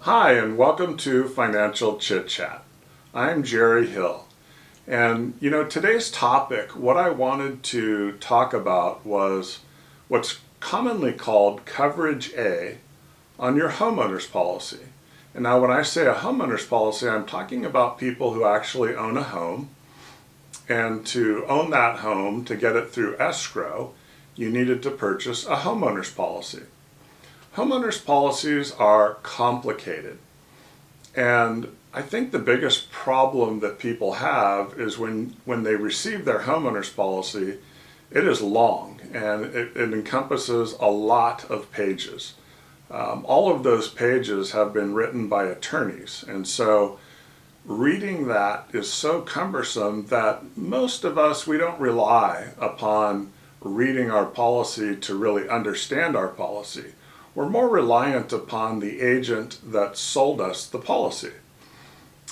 Hi, and welcome to Financial ChitChat. I'm Jerry Hill. And today's topic, what I wanted to talk about was what's commonly called coverage A on your homeowner's policy. And now when I say a homeowner's policy, I'm talking about people who actually own a home. And to own that home, to get it through escrow, you needed to purchase a homeowner's policy. Homeowners policies are complicated, and I think the biggest problem that people have is when they receive their homeowners policy, it is long and it encompasses a lot of pages. All of those pages have been written by attorneys, and so reading that is so cumbersome that most of us, we don't rely upon reading our policy to really understand our policy. We're more reliant upon the agent that sold us the policy.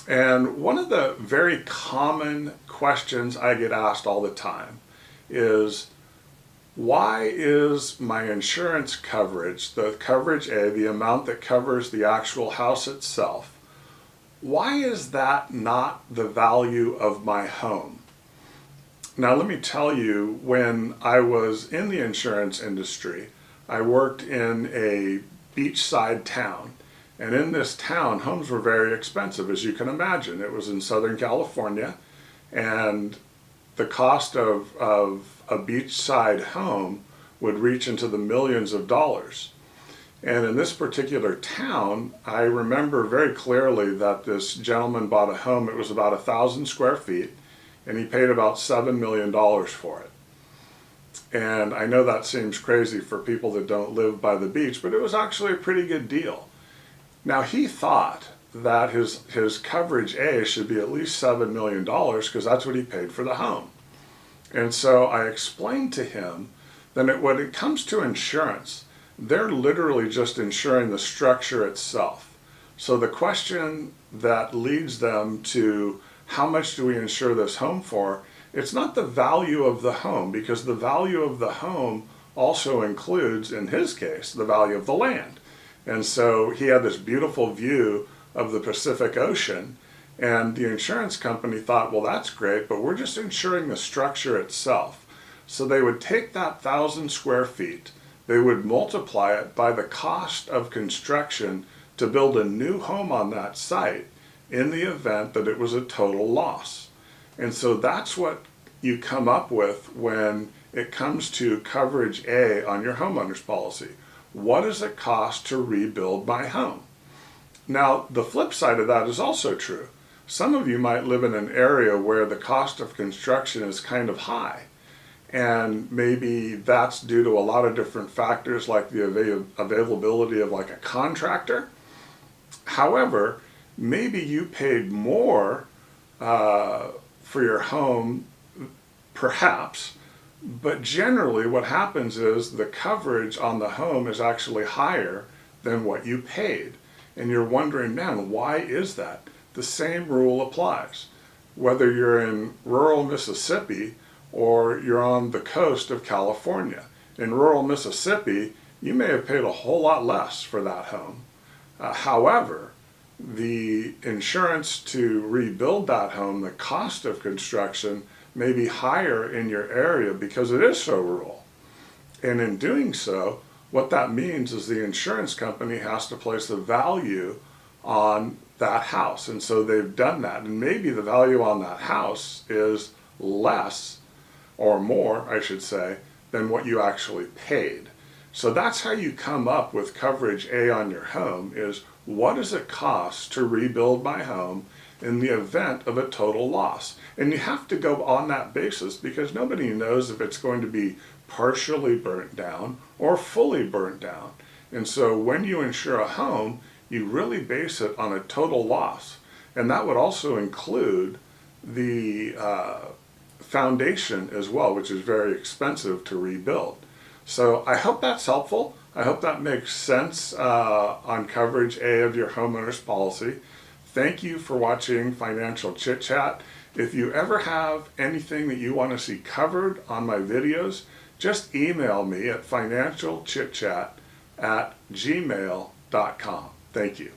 And one of the very common questions I get asked all the time is, why is my insurance coverage, the coverage A, the amount that covers the actual house itself, why is that not the value of my home? Now let me tell you, when I was in the insurance industry, I worked in a beachside town, and in this town, homes were very expensive, as you can imagine. It was in Southern California, and the cost of a beachside home would reach into the millions of dollars. And in this particular town, I remember very clearly that this gentleman bought a home. It was about 1,000 square feet, and he paid about $7 million for it. And I know that seems crazy for people that don't live by the beach, but it was actually a pretty good deal. Now, he thought that his coverage A should be at least $7 million because that's what he paid for the home. And so I explained to him that when it comes to insurance, they're literally just insuring the structure itself. So the question that leads them to how much do we insure this home for, it's not the value of the home, because the value of the home also includes, in his case, the value of the land. And so he had this beautiful view of the Pacific Ocean, and the insurance company thought, well, that's great, but we're just insuring the structure itself. So they would take that 1,000 square feet, they would multiply it by the cost of construction to build a new home on that site in the event that it was a total loss. And so that's what you come up with when it comes to coverage A on your homeowner's policy. What does it cost to rebuild my home? Now, the flip side of that is also true. Some of you might live in an area where the cost of construction is kind of high. And maybe that's due to a lot of different factors, like the availability of like a contractor. However, maybe you paid more for your home, perhaps, but generally what happens is the coverage on the home is actually higher than what you paid. And you're wondering, man, why is that? The same rule applies. Whether you're in rural Mississippi or you're on the coast of California. In rural Mississippi, you may have paid a whole lot less for that home. However, the insurance to rebuild that home, the cost of construction, may be higher in your area because it is so rural. And in doing so, what that means is the insurance company has to place a value on that house. And so they've done that. And maybe the value on that house is less, or more, I should say, than what you actually paid. So that's how you come up with coverage A on your home, is what does it cost to rebuild my home in the event of a total loss? And you have to go on that basis because nobody knows if it's going to be partially burnt down or fully burnt down. And so when you insure a home, you really base it on a total loss. And that would also include the foundation as well, which is very expensive to rebuild. So I hope that's helpful. I hope that makes sense on coverage A of your homeowner's policy. Thank you for watching Financial ChitChat. If you ever have anything that you want to see covered on my videos, just email me at financialchitchat@gmail.com. Thank you.